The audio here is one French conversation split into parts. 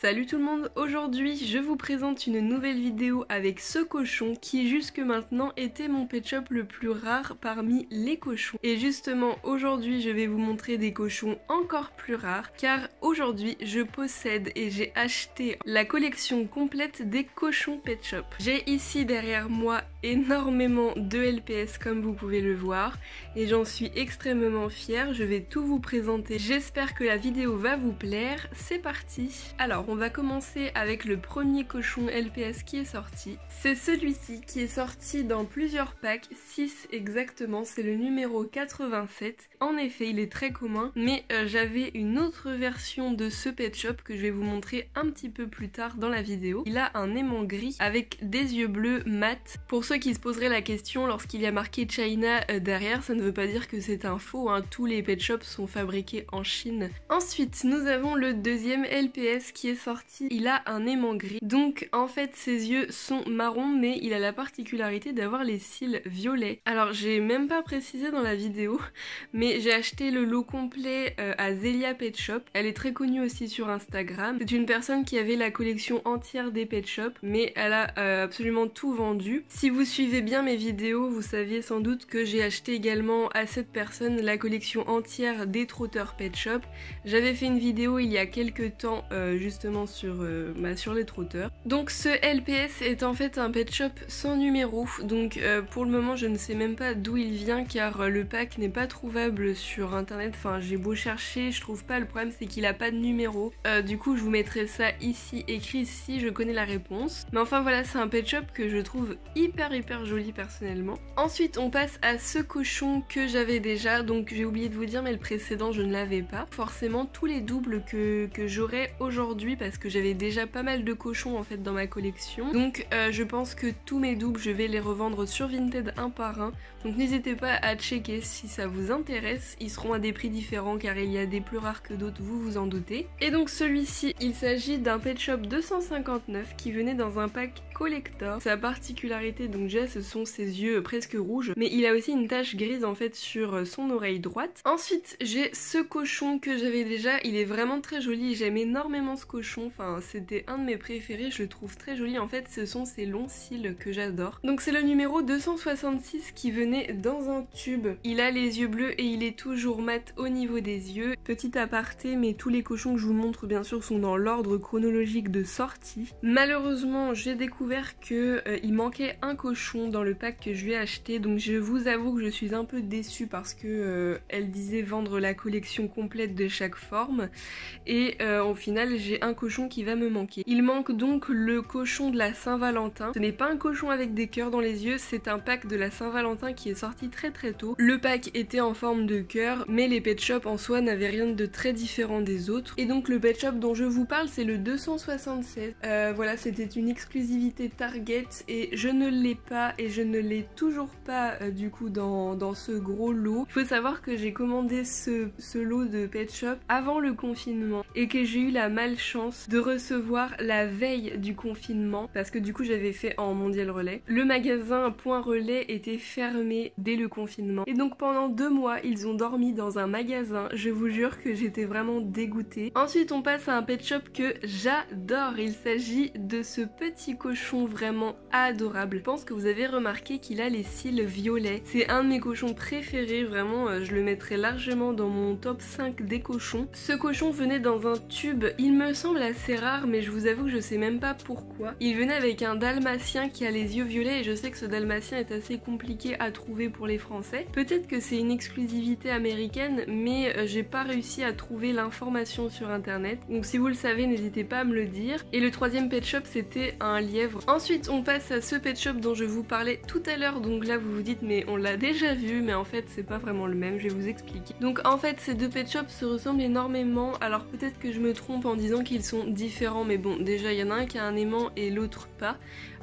Salut tout le monde, aujourd'hui je vous présente une nouvelle vidéo avec ce cochon qui jusque maintenant était mon pet shop le plus rare parmi les cochons. Et justement aujourd'hui je vais vous montrer des cochons encore plus rares car aujourd'hui je possède et j'ai acheté la collection complète des cochons pet shop. J'ai ici derrière moi énormément de LPS comme vous pouvez le voir et j'en suis extrêmement fière, je vais tout vous présenter. J'espère que la vidéo va vous plaire, c'est parti. Alors on va commencer avec le premier cochon LPS qui est sorti. C'est celui-ci qui est sorti dans plusieurs packs, 6 exactement, c'est le numéro 87. En effet, il est très commun, mais j'avais une autre version de ce pet shop que je vais vous montrer un petit peu plus tard dans la vidéo. Il a un aimant gris avec des yeux bleus mat. Pour ceux qui se poseraient la question, lorsqu'il y a marqué China derrière, ça ne veut pas dire que c'est un faux, hein. Tous les pet shops sont fabriqués en Chine. Ensuite, nous avons le deuxième LPS qui est sorti, il a un aimant gris. Donc en fait ses yeux sont marrons mais il a la particularité d'avoir les cils violets. Alors j'ai même pas précisé dans la vidéo mais j'ai acheté le lot complet à Zelia Pet Shop. Elle est très connue aussi sur Instagram. C'est une personne qui avait la collection entière des pet shops mais elle a absolument tout vendu. Si vous suivez bien mes vidéos vous saviez sans doute que j'ai acheté également à cette personne la collection entière des trotteurs pet shop. J'avais fait une vidéo il y a quelques temps justement sur les trotteurs. Donc ce LPS est en fait un pet shop sans numéro, donc pour le moment je ne sais même pas d'où il vient car le pack n'est pas trouvable sur internet, enfin j'ai beau chercher, je trouve pas, le problème c'est qu'il a pas de numéro. Du coup je vous mettrai ça ici, écrit si je connais la réponse. Mais enfin voilà, c'est un pet shop que je trouve hyper joli personnellement. Ensuite on passe à ce cochon que j'avais déjà, donc j'ai oublié de vous dire mais le précédent je ne l'avais pas. Forcément tous les doubles que j'aurai aujourd'hui parce que j'avais déjà pas mal de cochons en fait dans ma collection, donc je pense que tous mes doubles je vais les revendre sur Vinted un par un, donc n'hésitez pas à checker si ça vous intéresse. Ils seront à des prix différents car il y a des plus rares que d'autres, vous vous en doutez. Et donc celui-ci, il s'agit d'un pet shop 259 qui venait dans un pack collector. Sa particularité donc déjà ce sont ses yeux presque rouges, mais il a aussi une tache grise en fait sur son oreille droite. Ensuite j'ai ce cochon que j'avais déjà, il est vraiment très joli, j'aime énormément ce cochon, enfin c'était un de mes préférés, je le trouve très joli. En fait ce sont ces longs cils que j'adore. Donc c'est le numéro 266 qui venait dans un tube. Il a les yeux bleus et il est toujours mat au niveau des yeux. Petit aparté, mais tous les cochons que je vous montre bien sûr sont dans l'ordre chronologique de sortie. Malheureusement j'ai découvert que il manquait un cochon dans le pack que je lui ai acheté, donc je vous avoue que je suis un peu déçue parce que elle disait vendre la collection complète de chaque forme et au final j'ai un cochon qui va me manquer. Il manque donc le cochon de la Saint-Valentin. Ce n'est pas un cochon avec des cœurs dans les yeux, c'est un pack de la Saint-Valentin qui est sorti très tôt. Le pack était en forme de cœur, mais les pet shops en soi n'avaient rien de très différent des autres. Et donc le pet shop dont je vous parle c'est le 276. Voilà, c'était une exclusivité Target et je ne l'ai pas et je ne l'ai toujours pas du coup dans ce gros lot. Il faut savoir que j'ai commandé ce lot de pet shop avant le confinement et que j'ai eu la malchance de recevoir la veille du confinement parce que du coup j'avais fait en mondial relais. Le magasin Point Relais était fermé dès le confinement et donc pendant 2 mois ils ont dormi dans un magasin. Je vous jure que j'étais vraiment dégoûtée. Ensuite on passe à un pet shop que j'adore. Il s'agit de ce petit cochon vraiment adorable. Je pense que vous avez remarqué qu'il a les cils violets. C'est un de mes cochons préférés, vraiment je le mettrais largement dans mon top 5 des cochons. Ce cochon venait dans un tube, il me semble assez rare mais je vous avoue que je sais même pas pourquoi. Il venait avec un dalmatien qui a les yeux violets et je sais que ce dalmatien est assez compliqué à trouver pour les Français. Peut-être que c'est une exclusivité américaine mais j'ai pas réussi à trouver l'information sur internet. Donc si vous le savez n'hésitez pas à me le dire. Et le troisième pet shop c'était un lièvre. Ensuite on passe à ce pet shop dont je vous parlais tout à l'heure. Donc là vous vous dites mais on l'a déjà vu, mais en fait c'est pas vraiment le même, je vais vous expliquer. Donc en fait ces deux pet shops se ressemblent énormément. Alors peut-être que je me trompe en disant qu'ils sont différents mais bon déjà il y en a un qui a un aimant et l'autre pas.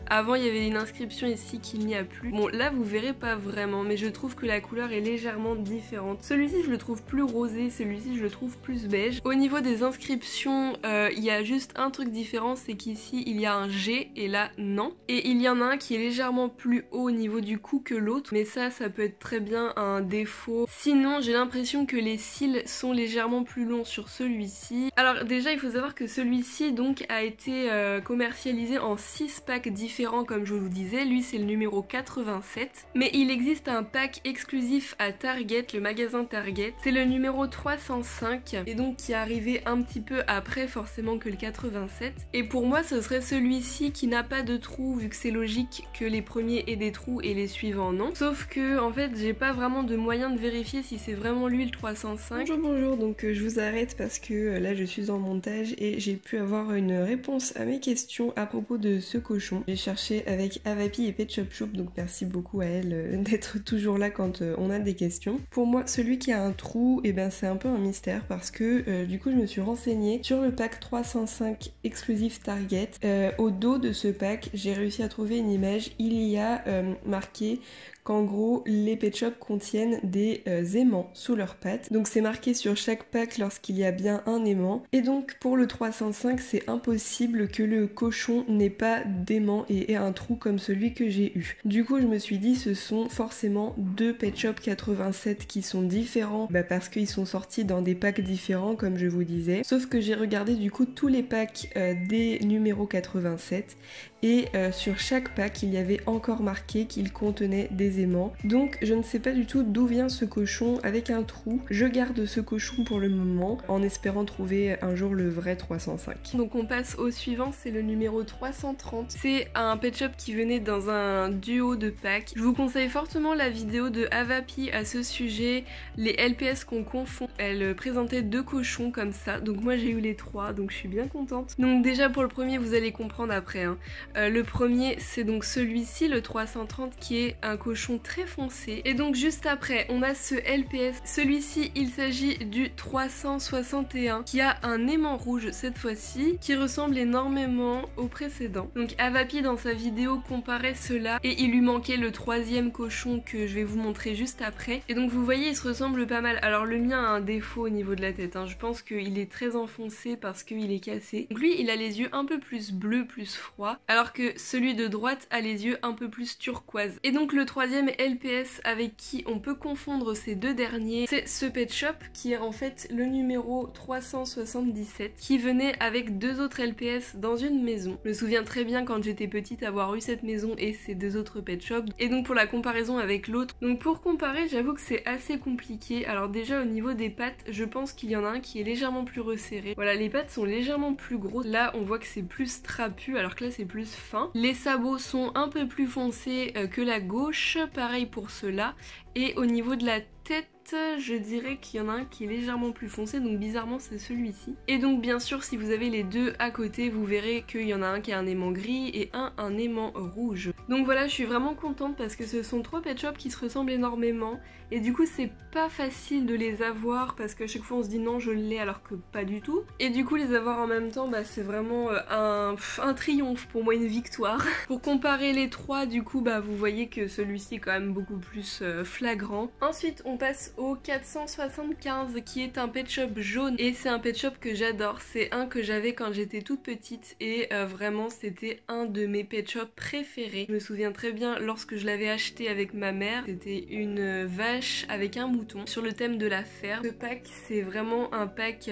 Avant il y avait une inscription ici qu'il n'y a plus. Bon là vous verrez pas vraiment, mais je trouve que la couleur est légèrement différente. Celui-ci je le trouve plus rosé, celui-ci je le trouve plus beige. Au niveau des inscriptions, il y a juste un truc différent, c'est qu'ici il y a un G et là non. Et il y en a un qui est légèrement plus haut au niveau du cou que l'autre, mais ça peut être très bien un défaut. Sinon j'ai l'impression que les cils sont légèrement plus longs sur celui-ci. Alors déjà il faut savoir que celui-ci donc a été commercialisé en 6 packs différents comme je vous disais. Lui c'est le numéro 87, mais il existe un pack exclusif à Target, le magasin Target. C'est le numéro 305 et donc qui est arrivé un petit peu après forcément que le 87. Et pour moi ce serait celui-ci qui n'a pas de trous, vu que c'est logique que les premiers aient des trous et les suivants non. Sauf que en fait j'ai pas vraiment de moyen de vérifier si c'est vraiment lui le 305. Bonjour, donc je vous arrête parce que là je suis en montage et j'ai pu avoir une réponse à mes questions à propos de ce cochon. J'ai cherché avec Avapi et Pet Shop Shop, donc merci beaucoup à elle d'être toujours là quand on a des questions. Pour moi celui qui a un trou, et ben c'est un peu un mystère parce que du coup je me suis renseignée sur le pack 305 exclusif Target. Au dos de ce pack j'ai réussi à trouver une image, il y a marqué qu'en gros les pet shops contiennent des aimants sous leurs pattes. Donc c'est marqué sur chaque pack lorsqu'il y a bien un aimant. Et donc pour le 305 c'est impossible que le cochon n'ait pas d'aimant et ait un trou comme celui que j'ai eu. Du coup je me suis dit ce sont forcément deux Pet Shop 87 qui sont différents, parce qu'ils sont sortis dans des packs différents comme je vous disais. Sauf que j'ai regardé du coup tous les packs des numéros 87 et sur chaque pack il y avait encore marqué qu'il contenait des aimants. Donc je ne sais pas du tout d'où vient ce cochon avec un trou. Je garde ce cochon pour le moment en espérant trouver un jour le vrai 305. Donc on passe au suivant, c'est le numéro 330. C'est un pet shop qui venait dans un duo de packs. Je vous conseille fortement la vidéo de Avapi à ce sujet. Les LPS qu'on confond, elle présentait deux cochons comme ça. Donc moi j'ai eu les trois, donc je suis bien contente. Donc déjà pour le premier vous allez comprendre après hein. Le premier c'est donc celui-ci, le 330, qui est un cochon très foncé. Et donc juste après on a ce LPS. Celui-ci il s'agit du 361 qui a un aimant rouge cette fois-ci qui ressemble énormément au précédent. Donc Avapi dans sa vidéo comparait cela et il lui manquait le troisième cochon que je vais vous montrer juste après. Et donc vous voyez il se ressemble pas mal. Alors le mien a un défaut au niveau de la tête hein. Je pense qu'il est très enfoncé parce qu'il est cassé. Donc lui il a les yeux un peu plus bleus, plus froids, alors que celui de droite a les yeux un peu plus turquoise. Et donc le troisième LPS avec qui on peut confondre ces deux derniers, c'est ce Pet Shop qui est en fait le numéro 377 qui venait avec deux autres LPS dans une maison. Je me souviens très bien quand j'étais petite avoir eu cette maison et ces deux autres Pet Shop. Et donc pour la comparaison avec l'autre, donc pour comparer j'avoue que c'est assez compliqué. Alors déjà au niveau des pattes, je pense qu'il y en a un qui est légèrement plus resserré. Voilà, les pattes sont légèrement plus grosses. Là on voit que c'est plus trapu alors que là c'est plus fin. Les sabots sont un peu plus foncés que la gauche, pareil pour ceux-là. Et au niveau de la tête, je dirais qu'il y en a un qui est légèrement plus foncé, donc bizarrement c'est celui-ci. Et donc bien sûr si vous avez les deux à côté, vous verrez qu'il y en a un qui a un aimant gris et un aimant rouge. Donc voilà, je suis vraiment contente parce que ce sont trois pet shops qui se ressemblent énormément et du coup c'est pas facile de les avoir parce qu'à chaque fois on se dit non je l'ai alors que pas du tout. Et du coup les avoir en même temps c'est vraiment un triomphe pour moi, une victoire. Pour comparer les trois du coup vous voyez que celui-ci est quand même beaucoup plus flagrant. Ensuite on passe au 475 qui est un pet shop jaune et c'est un pet shop que j'adore. C'est un que j'avais quand j'étais toute petite et vraiment c'était un de mes pet shops préférés. Je me souviens très bien lorsque je l'avais acheté avec ma mère, c'était une vache avec un mouton sur le thème de la ferme. Ce pack c'est vraiment un pack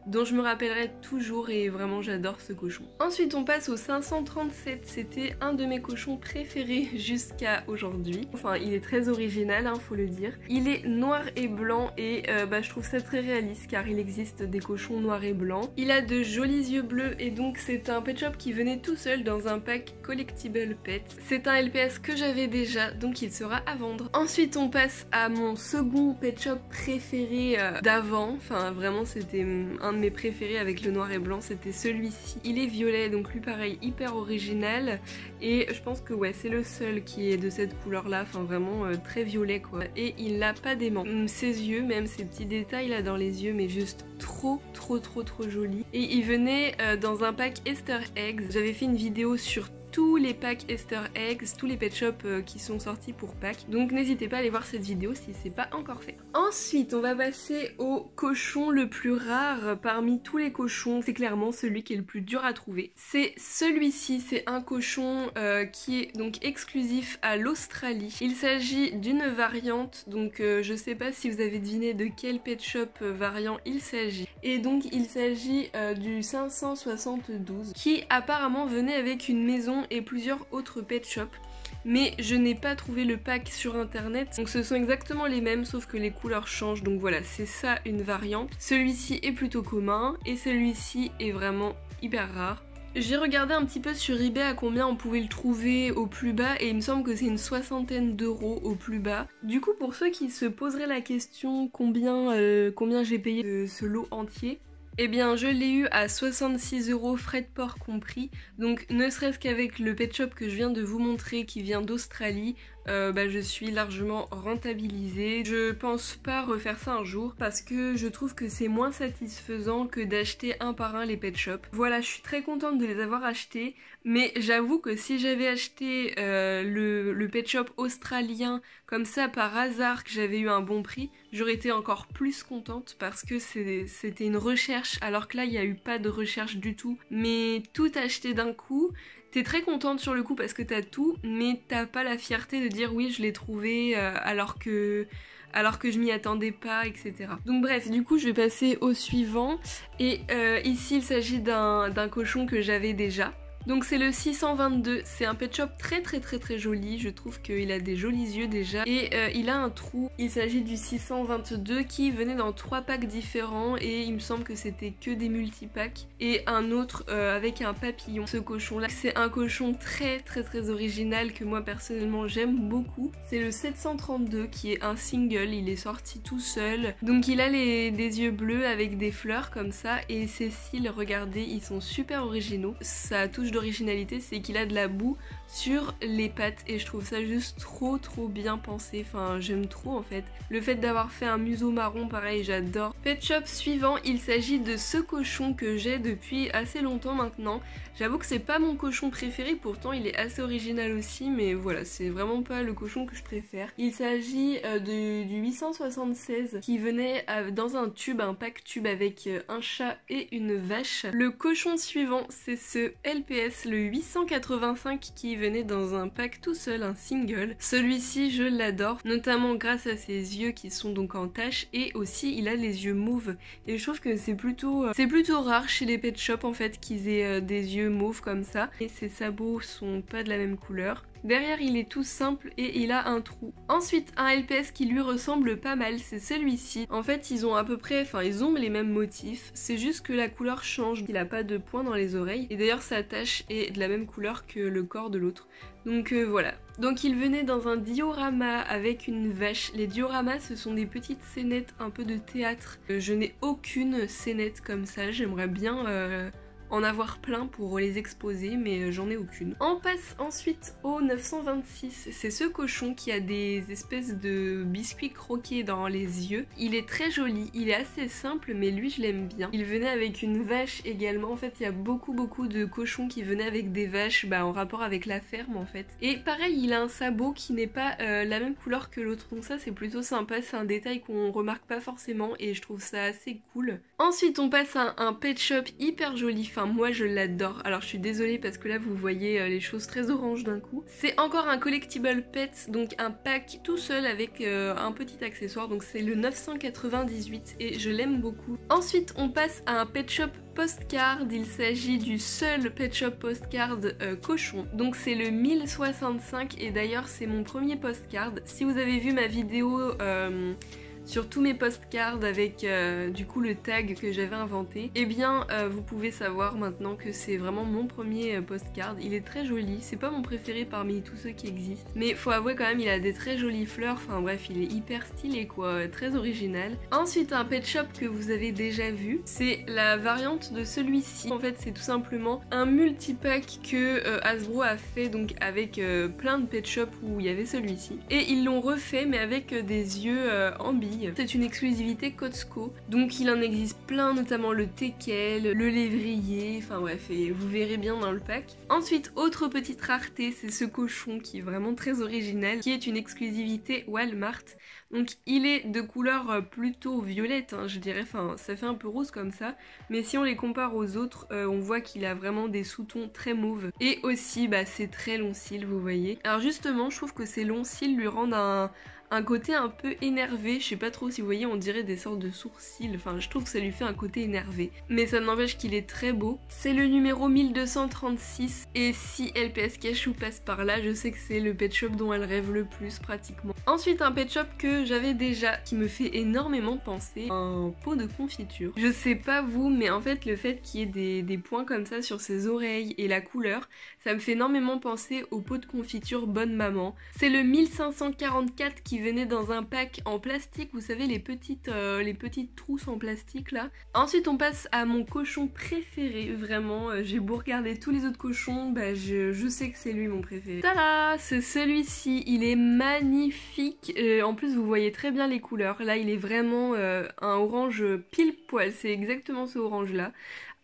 dont je me rappellerai toujours et vraiment j'adore ce cochon. Ensuite on passe au 537, c'était un de mes cochons préférés jusqu'à aujourd'hui. Enfin il est très original faut le dire. Il est noir et blanc et je trouve ça très réaliste car il existe des cochons noirs et blancs. Il a de jolis yeux bleus et donc c'est un pet shop qui venait tout seul dans un pack Collectible Pet. C'est un LPS que j'avais déjà donc il sera à vendre. Ensuite on passe à mon second pet shop préféré d'avant, enfin vraiment c'était un de mes préférés avec le noir et blanc, c'était celui-ci. Il est violet donc lui pareil hyper original et je pense que ouais c'est le seul qui est de cette couleur là, enfin vraiment très violet quoi. Et il n'a pas d'aimant. Ses yeux, même ces petits détails là dans les yeux mais juste trop joli. Et il venait dans un pack Easter Eggs. J'avais fait une vidéo sur tous les packs Easter eggs, tous les pet shops qui sont sortis pour Pâques. Donc n'hésitez pas à aller voir cette vidéo si c'est pas encore fait. Ensuite on va passer au cochon le plus rare parmi tous les cochons. C'est clairement celui qui est le plus dur à trouver. C'est celui-ci, c'est un cochon qui est donc exclusif à l'Australie. Il s'agit d'une variante, donc je sais pas si vous avez deviné de quel pet shop variant il s'agit. Et donc il s'agit du 572 qui apparemment venait avec une maison et plusieurs autres pet shops. Mais je n'ai pas trouvé le pack sur internet, donc ce sont exactement les mêmes sauf que les couleurs changent, donc voilà, c'est ça une variante. Celui-ci est plutôt commun et celui-ci est vraiment hyper rare. J'ai regardé un petit peu sur eBay à combien on pouvait le trouver au plus bas et il me semble que c'est une 60aine d'euros au plus bas. Du coup pour ceux qui se poseraient la question combien j'ai payé ce lot entier, eh bien je l'ai eu à 66 € frais de port compris, donc ne serait-ce qu'avec le pet shop que je viens de vous montrer qui vient d'Australie, je suis largement rentabilisée. Je pense pas refaire ça un jour parce que je trouve que c'est moins satisfaisant que d'acheter un par un les pet shops. Voilà, je suis très contente de les avoir achetés, mais j'avoue que si j'avais acheté le pet shop australien comme ça par hasard, que j'avais eu un bon prix, j'aurais été encore plus contente parce que c'était une recherche, alors que là il n'y a eu pas de recherche du tout, mais tout acheté d'un coup. T'es très contente sur le coup parce que t'as tout, mais t'as pas la fierté de dire oui je l'ai trouvé alors que je m'y attendais pas, etc. Donc bref, du coup je vais passer au suivant. Et ici il s'agit d'un cochon que j'avais déjà. Donc c'est le 622, c'est un pet shop très joli, je trouve qu'il a des jolis yeux déjà et il a un trou. Il s'agit du 622 qui venait dans 3 packs différents et il me semble que c'était que des multipacks et un autre avec un papillon. Ce cochon là, c'est un cochon très original que moi personnellement j'aime beaucoup. C'est le 732 qui est un single, il est sorti tout seul. Donc il a des yeux bleus avec des fleurs comme ça et ses cils, regardez, ils sont super originaux. Ça touche d'originalité, c'est qu'il a de la boue sur les pattes et je trouve ça juste trop bien pensé, enfin j'aime trop en fait. Le fait d'avoir fait un museau marron, pareil, j'adore. Pet shop suivant, il s'agit de ce cochon que j'ai depuis assez longtemps maintenant. J'avoue que c'est pas mon cochon préféré, pourtant il est assez original aussi, mais voilà, c'est vraiment pas le cochon que je préfère. Il s'agit du 876 qui venait dans un tube, un pack tube avec un chat et une vache. Le cochon suivant, c'est ce LPS, le 885 qui venait dans un pack tout seul, un single. Celui-ci je l'adore, notamment grâce à ses yeux qui sont donc en tache et aussi il a les yeux mauves. Et je trouve que c'est plutôt rare chez les pet shops en fait qu'ils aient des yeux mauves comme ça. Et ses sabots sont pas de la même couleur. Derrière il est tout simple et il a un trou. Ensuite un LPS qui lui ressemble pas mal, c'est celui-ci. En fait ils ont à peu près, ils ont les mêmes motifs, c'est juste que la couleur change. Il a pas de points dans les oreilles et d'ailleurs sa tache est de la même couleur que le corps de l'autre. Donc voilà. Donc il venait dans un diorama avec une vache. Les dioramas ce sont des petites scénettes un peu de théâtre. Je n'ai aucune scénette comme ça, j'aimerais bien en avoir plein pour les exposer, mais j'en ai aucune. On passe ensuite au 926, c'est ce cochon qui a des espèces de biscuits croqués dans les yeux. Il est très joli, il est assez simple, mais lui je l'aime bien. Il venait avec une vache également, en fait il y a beaucoup de cochons qui venaient avec des vaches en rapport avec la ferme en fait. Et pareil, il a un sabot qui n'est pas la même couleur que l'autre, donc ça c'est plutôt sympa, c'est un détail qu'on remarque pas forcément et je trouve ça assez cool. Ensuite on passe à un pet shop hyper joli, moi je l'adore. Alors je suis désolée parce que là vous voyez les choses très oranges d'un coup. C'est encore un collectible pet, donc un pack tout seul avec un petit accessoire, donc c'est le 998 et je l'aime beaucoup. Ensuite on passe à un pet shop postcard, il s'agit du seul pet shop postcard cochon, donc c'est le 1065 et d'ailleurs c'est mon premier postcard. Si vous avez vu ma vidéo sur tous mes postcards avec du coup le tag que j'avais inventé, et bien vous pouvez savoir maintenant que c'est vraiment mon premier postcard. Il est très joli, c'est pas mon préféré parmi tous ceux qui existent, mais faut avouer quand même il a des très jolies fleurs, enfin bref il est hyper stylé quoi, très original. Ensuite un pet shop que vous avez déjà vu, c'est la variante de celui-ci. En fait c'est tout simplement un multipack que Hasbro a fait donc avec plein de pet shops où il y avait celui-ci, et ils l'ont refait mais avec des yeux en bille. filles. C'est une exclusivité Costco, donc il en existe plein, notamment le teckel, le lévrier, enfin bref, et vous verrez bien dans le pack. Ensuite, autre petite rareté, c'est ce cochon qui est vraiment très original, qui est une exclusivité Walmart. Donc il est de couleur plutôt violette, hein, je dirais, enfin ça fait un peu rose comme ça, mais si on les compare aux autres, on voit qu'il a vraiment des sous-tons très mauves. Et aussi, c'est très long cils, vous voyez. Alors justement, je trouve que ces longs cils lui rendent un côté un peu énervé, je sais pas trop si vous voyez, on dirait des sortes de sourcils, enfin je trouve que ça lui fait un côté énervé. Mais ça n'empêche qu'il est très beau. C'est le numéro 1236 et si LPS Cachou passe par là, je sais que c'est le pet shop dont elle rêve le plus pratiquement. Ensuite un pet shop que j'avais déjà, qui me fait énormément penser à un pot de confiture. Je sais pas vous, mais en fait le fait qu'il y ait des points comme ça sur ses oreilles et la couleur, ça me fait énormément penser au pot de confiture Bonne Maman. C'est le 1544 qui venait dans un pack en plastique, vous savez les petites trousses en plastique là. Ensuite on passe à mon cochon préféré, vraiment, j'ai beau regarder tous les autres cochons, je sais que c'est lui mon préféré. Tada, c'est celui-ci, il est magnifique, en plus vous voyez très bien les couleurs, là il est vraiment un orange pile poil, c'est exactement ce orange là.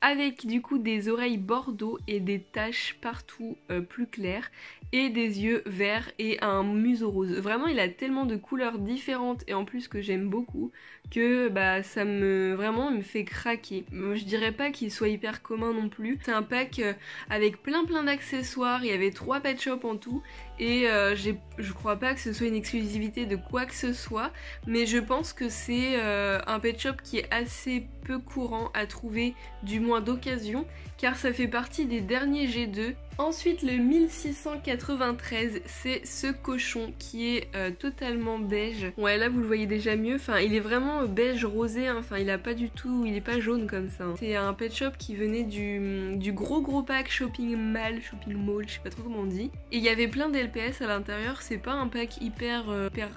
Avec du coup des oreilles bordeaux et des taches partout plus claires et des yeux verts et un museau rose. Vraiment il a tellement de couleurs différentes et en plus que j'aime beaucoup que ça vraiment me fait craquer. Je dirais pas qu'il soit hyper commun non plus. C'est un pack avec plein d'accessoires, il y avait 3 pet shops en tout et je crois pas que ce soit une exclusivité de quoi que ce soit, mais je pense que c'est un pet shop qui est assez peu courant à trouver, du moins d'occasion, car ça fait partie des derniers G2. Ensuite le 1693, c'est ce cochon qui est totalement beige. Ouais là vous le voyez déjà mieux, enfin il est vraiment beige rosé, hein. Enfin il est pas jaune comme ça, hein. C'est un pet shop qui venait du gros pack shopping mall, je sais pas trop comment on dit. Et il y avait plein d'LPS à l'intérieur, c'est pas un pack hyper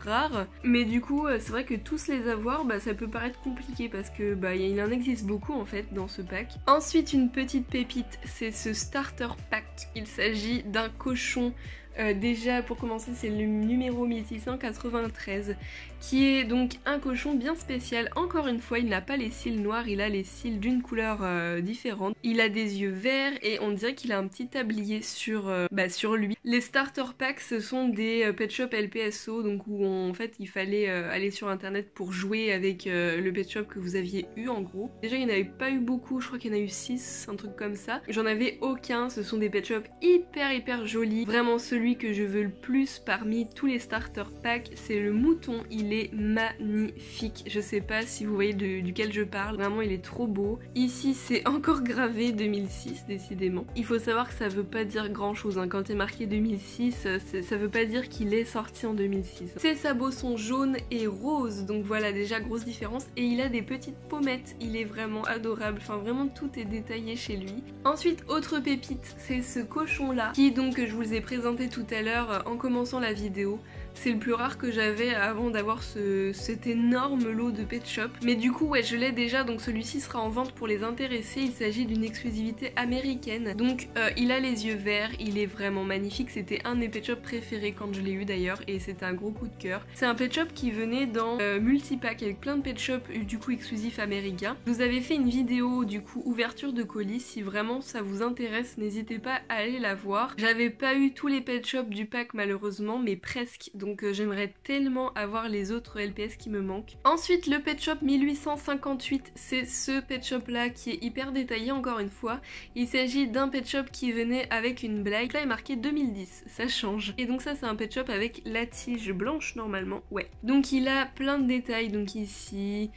rare, mais du coup c'est vrai que tous les avoir, ça peut paraître compliqué parce que il en existe beaucoup en fait dans ce pack. Ensuite une petite pépite, c'est ce starter pack. Il s'agit d'un cochon, déjà pour commencer c'est le numéro 1693, qui est donc un cochon bien spécial. Encore une fois il n'a pas les cils noirs, il a les cils d'une couleur différente. Il a des yeux verts et on dirait qu'il a un petit tablier sur lui. Les starter packs ce sont des pet shop LPSO, donc où en fait il fallait aller sur internet pour jouer avec le pet shop que vous aviez eu en gros. Déjà il n'y en avait pas eu beaucoup, je crois qu'il y en a eu 6, un truc comme ça. J'en avais aucun, ce sont des pet shops hyper jolis. Vraiment celui que je veux le plus parmi tous les starter packs, c'est le mouton. Il est magnifique. Je sais pas si vous voyez duquel je parle. Vraiment, il est trop beau. Ici, c'est encore gravé 2006, décidément. Il faut savoir que ça veut pas dire grand chose, hein. Quand il est marqué 2006, ça veut pas dire qu'il est sorti en 2006. Ses sabots sont jaunes et roses, donc voilà, déjà grosse différence. Et il a des petites pommettes. Il est vraiment adorable. Enfin, vraiment, tout est détaillé chez lui. Ensuite, autre pépite, c'est ce cochon-là, qui donc, je vous ai présenté tout à l'heure en commençant la vidéo. C'est le plus rare que j'avais avant d'avoir cet énorme lot de pet shop. Mais du coup ouais je l'ai déjà, donc celui-ci sera en vente pour les intéressés. Il s'agit d'une exclusivité américaine. Donc il a les yeux verts, il est vraiment magnifique. C'était un de mes pet shop préférés quand je l'ai eu d'ailleurs et c'était un gros coup de cœur. C'est un pet shop qui venait dans multipack avec plein de pet shop du coup exclusifs américains. Je vous avais fait une vidéo du coup ouverture de colis, si vraiment ça vous intéresse n'hésitez pas à aller la voir. J'avais pas eu tous les pet shops du pack malheureusement mais presque, donc j'aimerais tellement avoir les autres LPS qui me manquent. Ensuite le pet shop 1858, c'est ce pet shop là qui est hyper détaillé encore une fois. Il s'agit d'un pet shop qui venait avec une blague, là il est marqué 2010, ça change. Et donc ça c'est un pet shop avec la tige blanche normalement, ouais. Donc il a plein de détails, donc ici,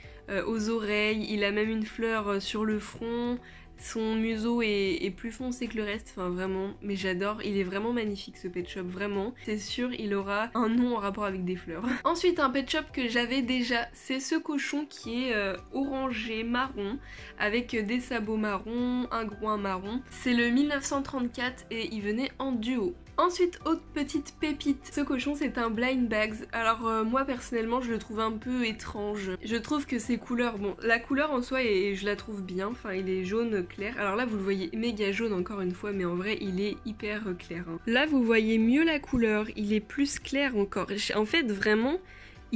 aux oreilles, il a même une fleur sur le front. Son museau est plus foncé que le reste, enfin vraiment, mais j'adore, il est vraiment magnifique ce pet shop, vraiment. C'est sûr, il aura un nom en rapport avec des fleurs. Ensuite, un pet shop que j'avais déjà, c'est ce cochon qui est orangé marron, avec des sabots marrons, un groin marron. C'est le 1934 et il venait en duo. Ensuite, autre petite pépite, ce cochon c'est un blind bags. Alors moi personnellement je le trouve un peu étrange. Je trouve que ses couleurs, bon la couleur en soi je la trouve bien, enfin il est jaune clair. Alors là vous le voyez méga jaune encore une fois mais en vrai il est hyper clair, hein. Là vous voyez mieux la couleur, il est plus clair encore. En fait vraiment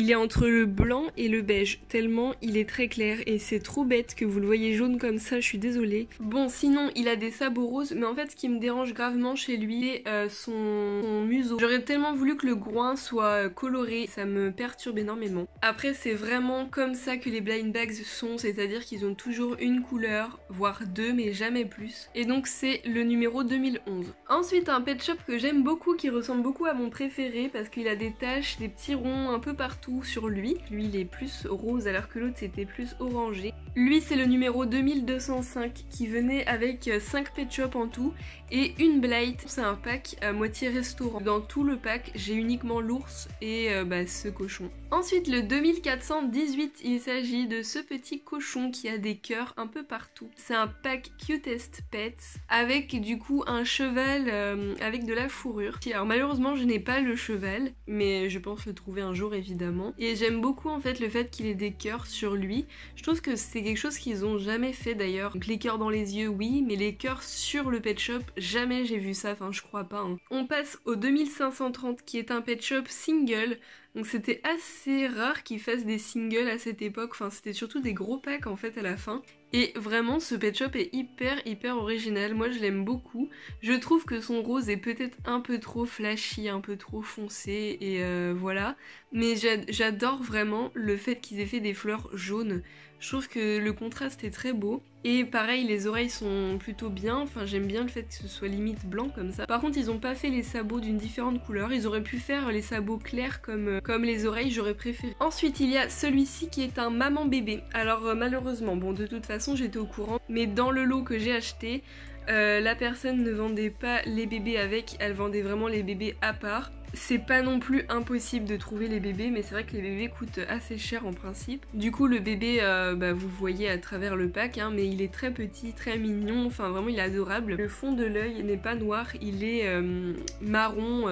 Il est entre le blanc et le beige, tellement il est très clair et c'est trop bête que vous le voyez jaune comme ça, je suis désolée. Bon, sinon il a des sabots roses, mais en fait ce qui me dérange gravement chez lui est son museau. J'aurais tellement voulu que le groin soit coloré, ça me perturbe énormément. Après c'est vraiment comme ça que les blind bags sont, c'est-à-dire qu'ils ont toujours une couleur, voire deux, mais jamais plus. Et donc c'est le numéro 2011. Ensuite un pet shop que j'aime beaucoup, qui ressemble beaucoup à mon préféré parce qu'il a des taches, des petits ronds un peu partout sur lui. Lui il est plus rose alors que l'autre c'était plus orangé. Lui c'est le numéro 2205 qui venait avec 5 pet shops en tout et une blight. C'est un pack à moitié restaurant. Dans tout le pack j'ai uniquement l'ours et ce cochon. Ensuite le 2418, il s'agit de ce petit cochon qui a des cœurs un peu partout. C'est un pack Cutest Pets avec du coup un cheval avec de la fourrure. Alors malheureusement je n'ai pas le cheval mais je pense le trouver un jour évidemment. Et j'aime beaucoup en fait le fait qu'il ait des cœurs sur lui. Je trouve que c'est quelque chose qu'ils ont jamais fait d'ailleurs. Donc les cœurs dans les yeux oui, mais les cœurs sur le pet shop, jamais j'ai vu ça, enfin je crois pas. On passe au 2530 qui est un pet shop single. Donc c'était assez rare qu'ils fassent des singles à cette époque, enfin c'était surtout des gros packs en fait à la fin. Et vraiment ce pet shop est hyper original, moi je l'aime beaucoup. Je trouve que son rose est peut-être un peu trop flashy, un peu trop foncé et voilà. Mais j'adore vraiment le fait qu'ils aient fait des fleurs jaunes. Je trouve que le contraste est très beau. Et pareil, les oreilles sont plutôt bien, enfin j'aime bien le fait que ce soit limite blanc comme ça. Par contre ils ont pas fait les sabots d'une différente couleur, ils auraient pu faire les sabots clairs comme les oreilles, j'aurais préféré. Ensuite il y a celui-ci qui est un maman bébé. Alors malheureusement, bon de toute façon j'étais au courant, mais dans le lot que j'ai acheté, la personne ne vendait pas les bébés avec, elle vendait vraiment les bébés à part. C'est pas non plus impossible de trouver les bébés, mais c'est vrai que les bébés coûtent assez cher en principe. Du coup le bébé, vous voyez à travers le pack, mais il est très petit, très mignon, enfin vraiment il est adorable. Le fond de l'œil n'est pas noir, il est marron,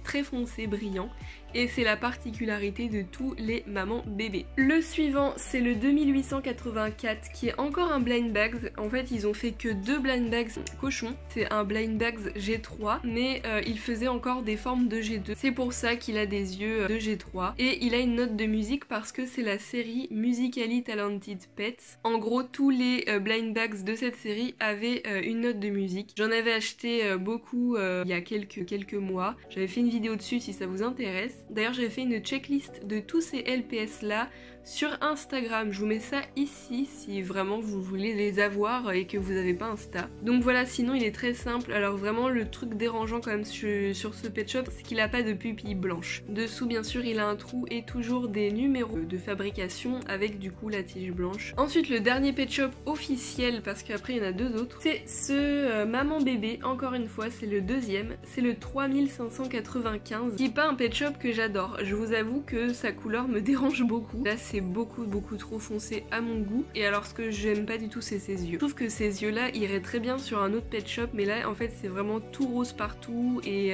très foncé, brillant. Et c'est la particularité de tous les mamans bébés. Le suivant c'est le 2884 qui est encore un blind bags. En fait ils ont fait que 2 blind bags cochons. C'est un blind bags G3 mais il faisait encore des formes de G2. C'est pour ça qu'il a des yeux de G3. Et il a une note de musique parce que c'est la série Musically Talented Pets. En gros tous les blind bags de cette série avaient une note de musique. J'en avais acheté beaucoup il y a quelques mois. J'avais fait une vidéo dessus si ça vous intéresse. D'ailleurs j'avais fait une checklist de tous ces LPS là sur Instagram, je vous mets ça ici si vraiment vous voulez les avoir et que vous n'avez pas Insta. Donc voilà, sinon il est très simple. Alors vraiment le truc dérangeant quand même sur ce pet shop, c'est qu'il a pas de pupille blanche. Dessous bien sûr il a un trou et toujours des numéros de fabrication avec du coup la tige blanche. Ensuite le dernier pet shop officiel, parce qu'après il y en a 2 autres, c'est ce maman bébé, encore une fois c'est le deuxième, c'est le 3595 qui est pas un pet shop que j'adore. Je vous avoue que sa couleur me dérange beaucoup. Là c'est beaucoup trop foncé à mon goût. Et alors ce que j'aime pas du tout c'est ses yeux. Je trouve que ces yeux là iraient très bien sur un autre pet shop, mais là en fait c'est vraiment tout rose partout et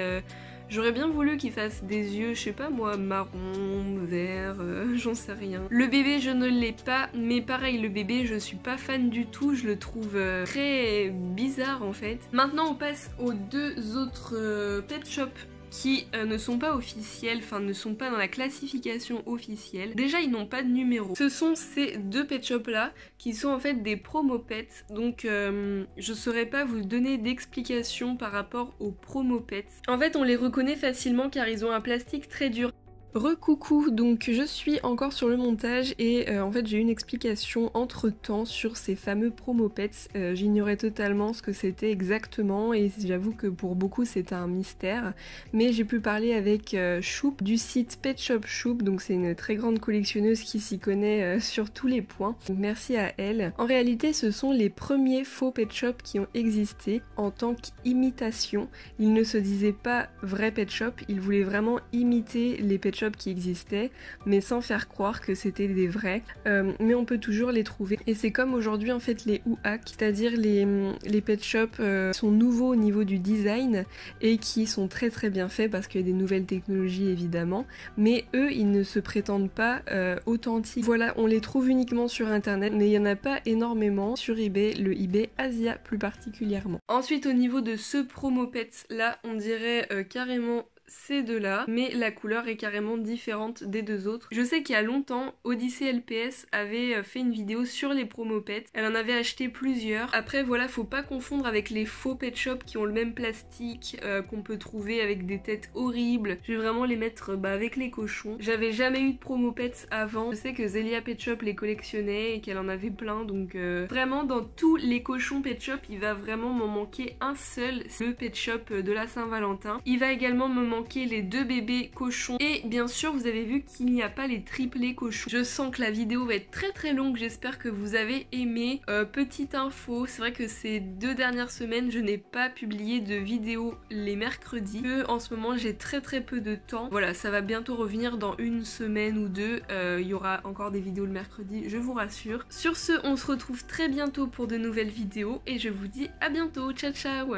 j'aurais bien voulu qu'il fasse des yeux, je sais pas moi, marron, vert, j'en sais rien. Le bébé je ne l'ai pas, mais pareil le bébé je suis pas fan du tout, je le trouve très bizarre en fait. Maintenant on passe aux 2 autres pet shops qui ne sont pas officiels, enfin ne sont pas dans la classification officielle. Déjà ils n'ont pas de numéro. Ce sont ces 2 pet shops là qui sont en fait des promo pets, donc je saurais pas vous donner d'explication par rapport aux promo pets. En fait on les reconnaît facilement car ils ont un plastique très dur. Recoucou, donc je suis encore sur le montage et en fait j'ai eu une explication entre temps sur ces fameux promo pets. J'ignorais totalement ce que c'était exactement et j'avoue que pour beaucoup c'était un mystère, mais j'ai pu parler avec Choup du site Pet Shop Choup, donc c'est une très grande collectionneuse qui s'y connaît sur tous les points, donc merci à elle. En réalité ce sont les premiers faux pet shops qui ont existé en tant qu'imitation. Ils ne se disaient pas vrai pet shop, ils voulaient vraiment imiter les pet shops qui existaient, mais sans faire croire que c'était des vrais, mais on peut toujours les trouver. Et c'est comme aujourd'hui en fait les UHAC, c'est-à-dire les pet shops sont nouveaux au niveau du design et qui sont très bien faits parce qu'il y a des nouvelles technologies évidemment, mais eux ils ne se prétendent pas authentiques. Voilà, on les trouve uniquement sur internet, mais il n'y en a pas énormément sur eBay, le eBay Asia plus particulièrement. Ensuite au niveau de ce promo pets là, on dirait carrément ces deux-là, mais la couleur est carrément différente des deux autres. Je sais qu'il y a longtemps, Odyssey LPS avait fait une vidéo sur les promo pets. Elle en avait acheté plusieurs. Après voilà, faut pas confondre avec les faux pet shops qui ont le même plastique qu'on peut trouver avec des têtes horribles. Je vais vraiment les mettre avec les cochons. J'avais jamais eu de promo pets avant. Je sais que Zelia Pet Shop les collectionnait et qu'elle en avait plein, donc vraiment dans tous les cochons pet shop, il va vraiment m'en manquer un seul, c'est le pet shop de la Saint-Valentin. Il va également me manquer les deux bébés cochons et bien sûr vous avez vu qu'il n'y a pas les triplés cochons. Je sens que la vidéo va être très longue, j'espère que vous avez aimé. Petite info, c'est vrai que ces 2 dernières semaines je n'ai pas publié de vidéo les mercredis, en ce moment j'ai très peu de temps. Voilà, ça va bientôt revenir dans une semaine ou deux, il y aura encore des vidéos le mercredi, je vous rassure. Sur ce, on se retrouve très bientôt pour de nouvelles vidéos et je vous dis à bientôt, ciao ciao.